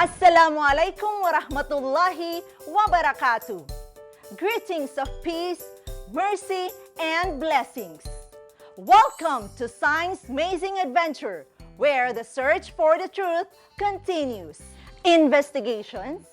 Assalamualaikum warahmatullahi wabarakatuh. Greetings of peace, mercy, and blessings. Welcome to Science Amazing Adventure, where the search for the truth continues. Investigations,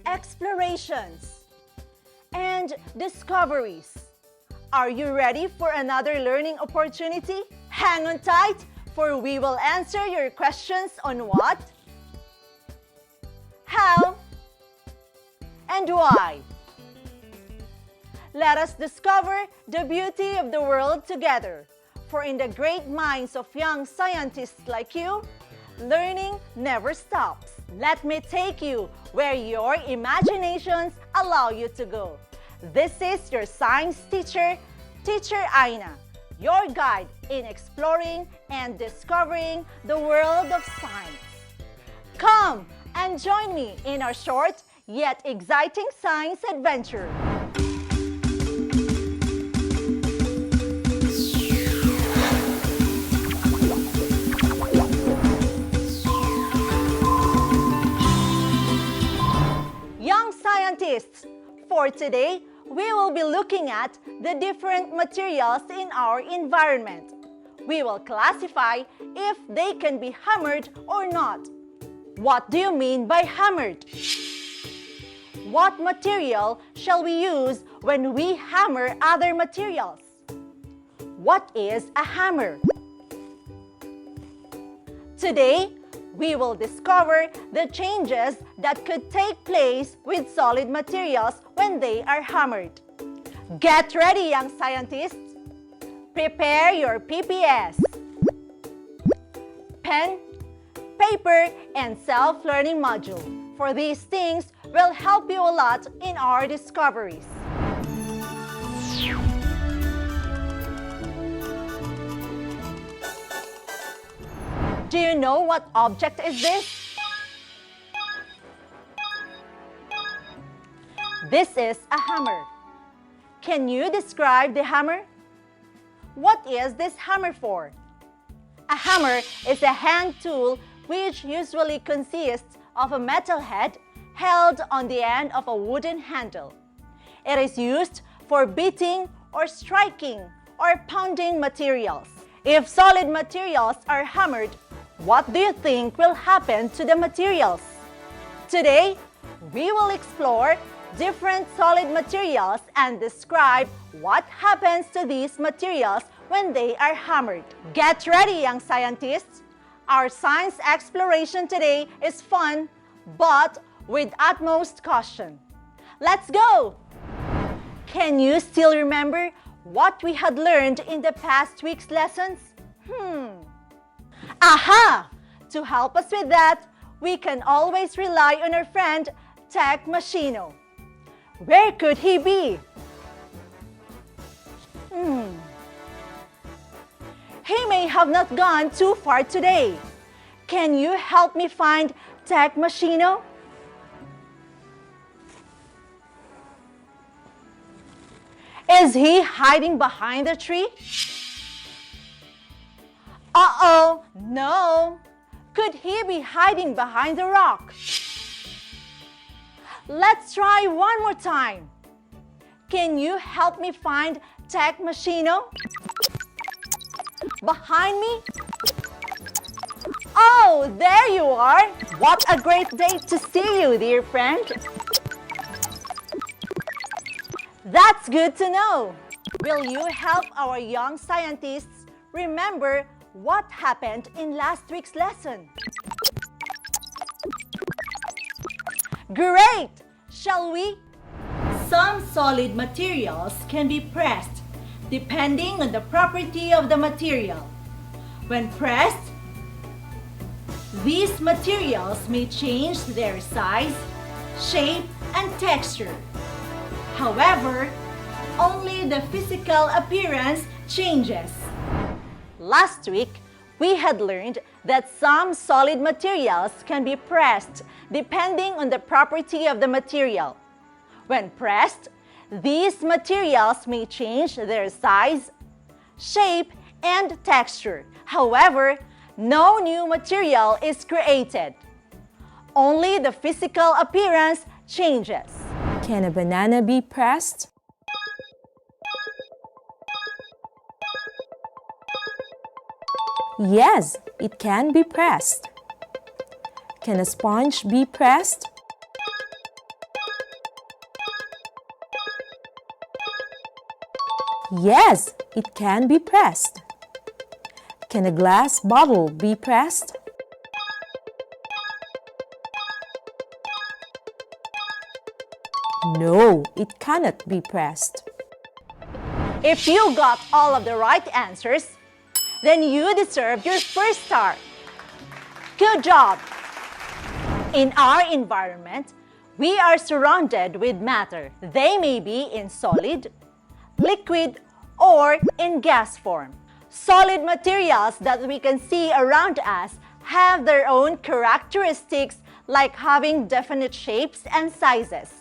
explorations, and discoveries. Are you ready for another learning opportunity? Hang on tight, for we will answer your questions on what, how, and why. Let us discover the beauty of the world together. For in the great minds of young scientists like you, learning never stops. Let me take you where your imaginations allow you to go. This is your science teacher, Teacher Aina, your guide in exploring and discovering the world of science. Come and join me in our short yet exciting science adventure. Young scientists, for today, we will be looking at the different materials in our environment. We will classify if they can be hammered or not. What do you mean by hammered? What material shall we use when we hammer other materials? What is a hammer? Today, we will discover the changes that could take place with solid materials when they are hammered. Get ready, young scientists! Prepare your PPS, pen, paper, and self-learning module. For these things will help you a lot in our discoveries. Do you know what object is this? This is a hammer. Can you describe the hammer? What is this hammer for? A hammer is a hand tool which usually consists of a metal head held on the end of a wooden handle. It is used for beating or striking or pounding materials. If solid materials are hammered, what do you think will happen to the materials? Today, we will explore different solid materials and describe what happens to these materials when they are hammered. Get ready, young scientists! Our science exploration today is fun, but with utmost caution. Let's go! Can you still remember what we had learned in the past week's lessons? Aha! To help us with that, we can always rely on our friend, Tech Machino. Where could he be? He may have not gone too far today. Can you help me find Tech Machino? Is he hiding behind the tree? Uh-oh, no. Could he be hiding behind the rock? Let's try one more time. Can you help me find Tech Machino? Behind me? Oh, there you are! What a great day to see you, dear friend! That's good to know! Will you help our young scientists remember what happened in last week's lesson? Great! Shall we? Some solid materials can be pressed depending on the property of the material. When pressed, these materials may change their size, shape, and texture. However, only the physical appearance changes. Last week, we had learned that some solid materials can be pressed depending on the property of the material. When pressed, these materials may change their size, shape, and texture. However, no new material is created. Only the physical appearance changes. Can a banana be pressed? Yes, it can be pressed. Can a sponge be pressed? Yes, it can be pressed. Can a glass bottle be pressed? No, it cannot be pressed. If you got all of the right answers, then you deserve your first star. Good job! In our environment, we are surrounded with matter. They may be in solid, liquid, or in gas form. Solid materials that we can see around us have their own characteristics, like having definite shapes and sizes.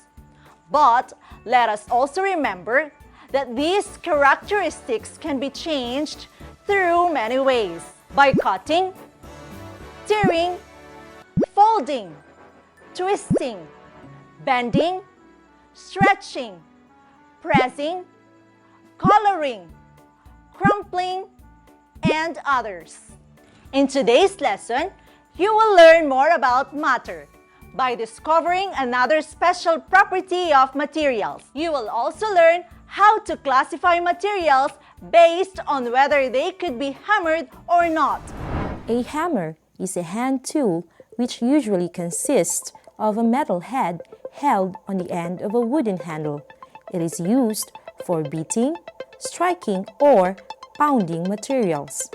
But let us also remember that these characteristics can be changed through many ways: by cutting, tearing, folding, twisting, bending, stretching, pressing, coloring, crumpling, and others. In today's lesson, you will learn more about matter by discovering another special property of materials. You will also learn how to classify materials based on whether they could be hammered or not. A hammer is a hand tool which usually consists of a metal head held on the end of a wooden handle. It is used for beating, striking, or pounding materials.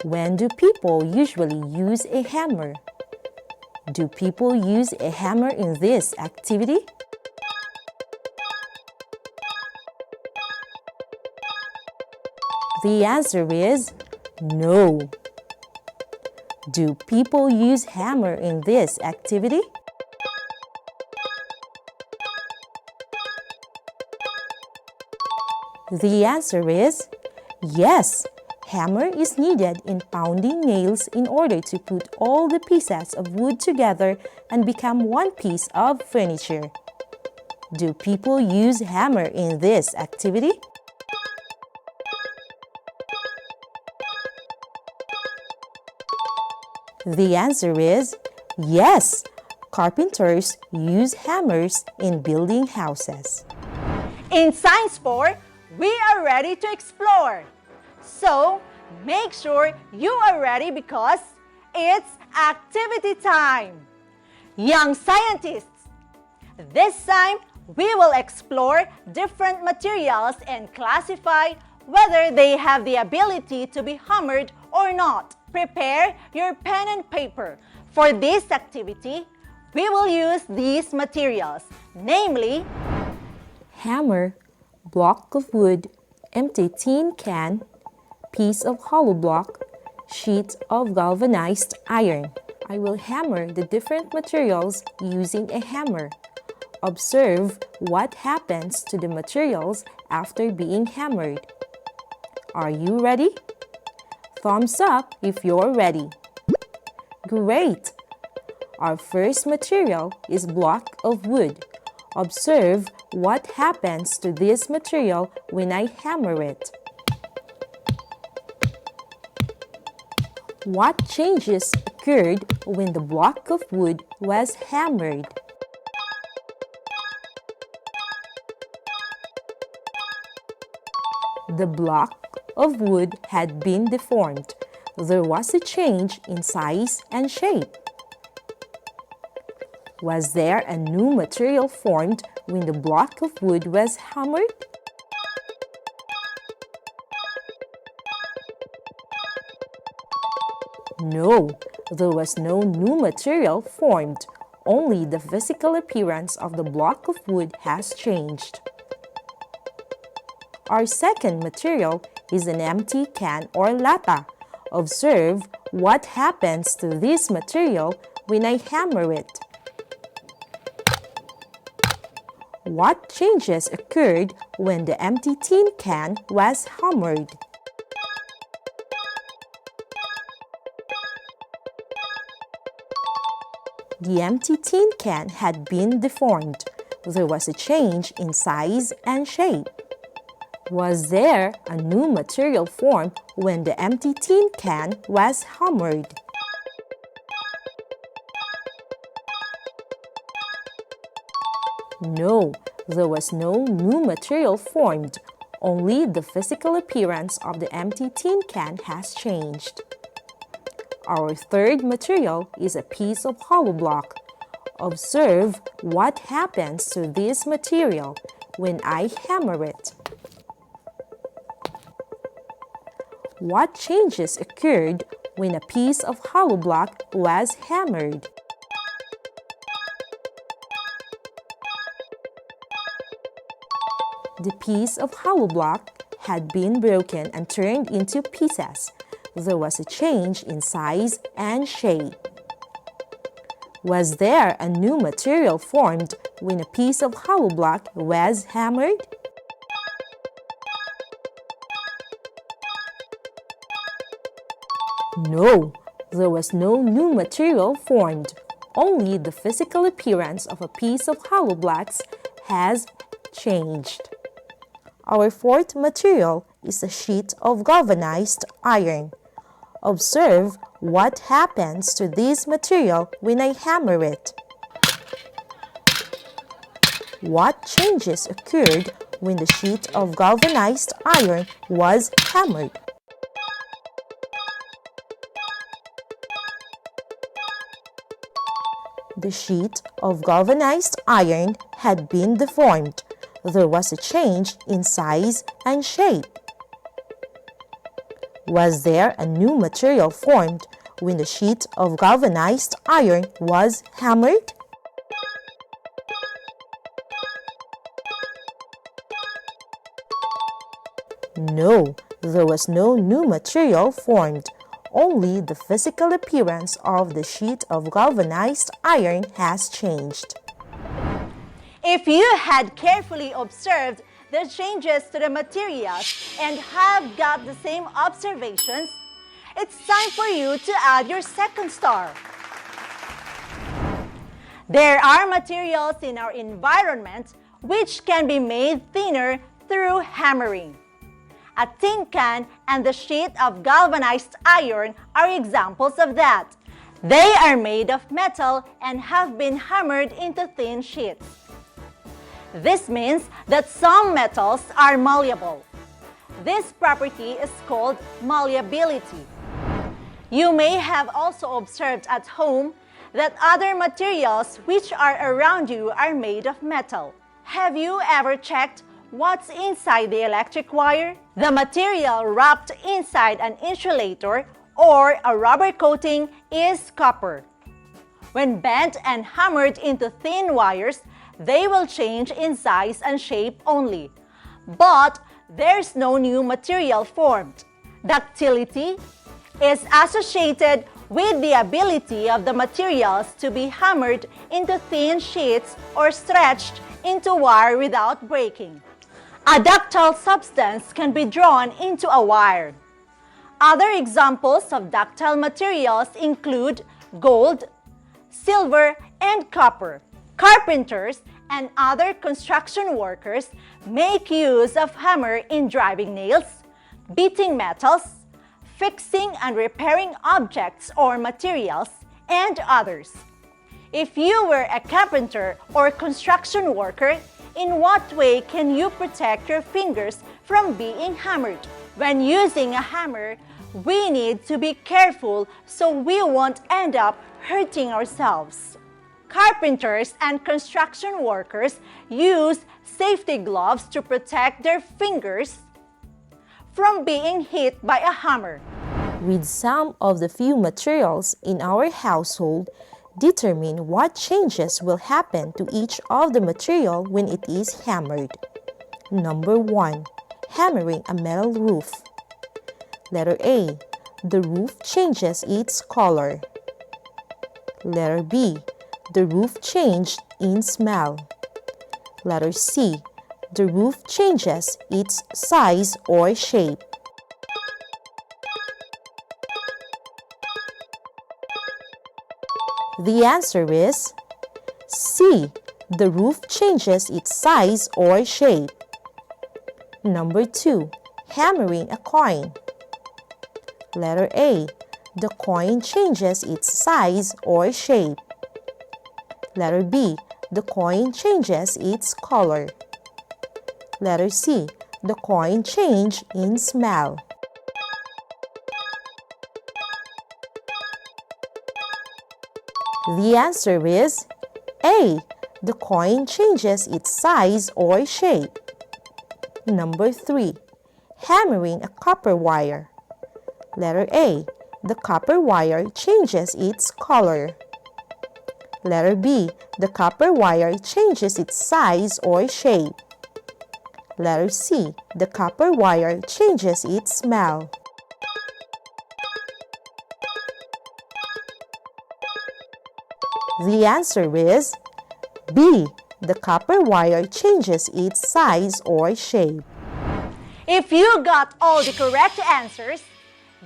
When do people usually use a hammer? Do people use a hammer in this activity? The answer is no. Do people use hammer in this activity? The answer is yes. Hammer is needed in pounding nails in order to put all the pieces of wood together and become one piece of furniture. Do people use hammer in this activity? The answer is yes. Carpenters use hammers in building houses. In Science 4, we are ready to explore. So, make sure you are ready because it's activity time. Young scientists, this time we will explore different materials and classify whether they have the ability to be hammered or not. Prepare your pen and paper. For this activity, we will use these materials, namely hammer, block of wood, empty tin can, piece of hollow block, sheet of galvanized iron. I will hammer the different materials using a hammer. Observe what happens to the materials after being hammered. Are you ready? Thumbs up if you're ready. Great! Our first material is block of wood. Observe what happens to this material when I hammer it. What changes occurred when the block of wood was hammered? The block of wood had been deformed. There was a change in size and shape. Was there a new material formed when the block of wood was hammered? No, there was no new material formed. Only the physical appearance of the block of wood has changed. Our second material is an empty can or lata. Observe what happens to this material when I hammer it. What changes occurred when the empty tin can was hammered? The empty tin can had been deformed. There was a change in size and shape. Was there a new material formed when the empty tin can was hammered? No, there was no new material formed. Only the physical appearance of the empty tin can has changed. Our third material is a piece of hollow block. Observe what happens to this material when I hammer it. What changes occurred when a piece of hollow block was hammered? The piece of hollow block had been broken and turned into pieces. There was a change in size and shape. Was there a new material formed when a piece of hollow block was hammered? No, there was no new material formed. Only the physical appearance of a piece of hollow blocks has changed. Our fourth material is a sheet of galvanized iron. Observe what happens to this material when I hammer it. What changes occurred when the sheet of galvanized iron was hammered? The sheet of galvanized iron had been deformed. There was a change in size and shape. Was there a new material formed when the sheet of galvanized iron was hammered? No, there was no new material formed. Only the physical appearance of the sheet of galvanized iron has changed. If you had carefully observed the changes to the materials and have got the same observations, it's time for you to add your second star. There are materials in our environment which can be made thinner through hammering. A tin can and the sheet of galvanized iron are examples of that. They are made of metal and have been hammered into thin sheets. This means that some metals are malleable. This property is called malleability. You may have also observed at home that other materials which are around you are made of metal. Have you ever checked what's inside the electric wire? The material wrapped inside an insulator or a rubber coating is copper. When bent and hammered into thin wires, they will change in size and shape only. But there's no new material formed. Ductility is associated with the ability of the materials to be hammered into thin sheets or stretched into wire without breaking. A ductile substance can be drawn into a wire. Other examples of ductile materials include gold, silver, and copper. Carpenters and other construction workers make use of hammer in driving nails, beating metals, fixing and repairing objects or materials, and others. If you were a carpenter or construction worker, in what way can you protect your fingers from being hammered? When using a hammer, we need to be careful so we won't end up hurting ourselves. Carpenters and construction workers use safety gloves to protect their fingers from being hit by a hammer. With some of the few materials in our household, determine what changes will happen to each of the material when it is hammered. Number 1. Hammering a metal roof. Letter A. The roof changes its color. Letter B. The roof changed in smell. Letter C. The roof changes its size or shape. The answer is C. The roof changes its size or shape. Number 2. Hammering a coin. Letter A. The coin changes its size or shape. Letter B. The coin changes its color. Letter C. The coin changes in smell. The answer is A. The coin changes its size or shape. Number 3. Hammering a copper wire. Letter A. The copper wire changes its color. Letter B. The copper wire changes its size or shape. Letter C. The copper wire changes its smell. The answer is B. The copper wire changes its size or shape. If you got all the correct answers,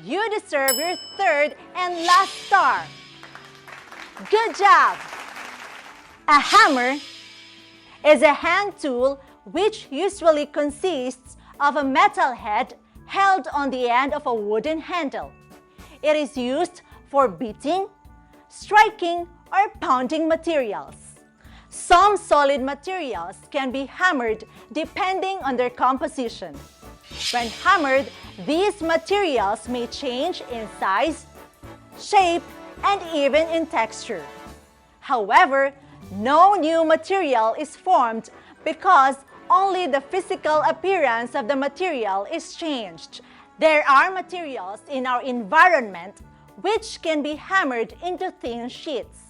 you deserve your third and last star. Good job! A hammer is a hand tool which usually consists of a metal head held on the end of a wooden handle. It is used for beating, striking, or pounding materials. Some solid materials can be hammered depending on their composition. When hammered, these materials may change in size, shape, and even in texture. However, no new material is formed because only the physical appearance of the material is changed. There are materials in our environment which can be hammered into thin sheets.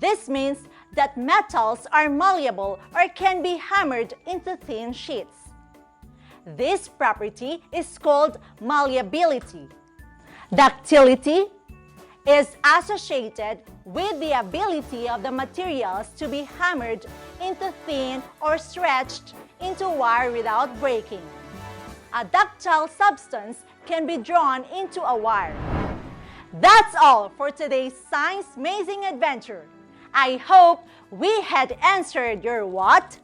This means that metals are malleable or can be hammered into thin sheets. This property is called malleability. Ductility is associated with the ability of the materials to be hammered into thin or stretched into wire without breaking. A ductile substance can be drawn into a wire. That's all for today's Science Amazing Adventure. I hope we had answered your what,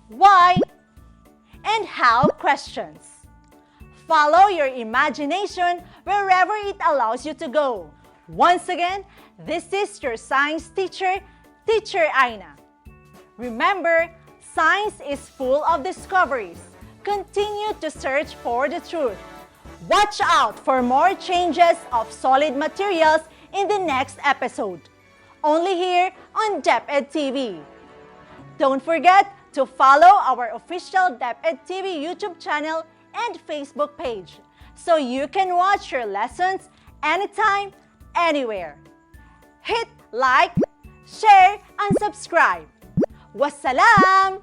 why, and how questions. Follow your imagination wherever it allows you to go. Once again, this is your science teacher, Teacher Aina. Remember, science is full of discoveries. Continue to search for the truth. Watch out for more changes of solid materials in the next episode. Only here on DepEd TV. Don't forget to follow our official DepEd TV YouTube channel and Facebook page so you can watch your lessons anytime, anywhere. Hit like, share, and subscribe. Wassalam!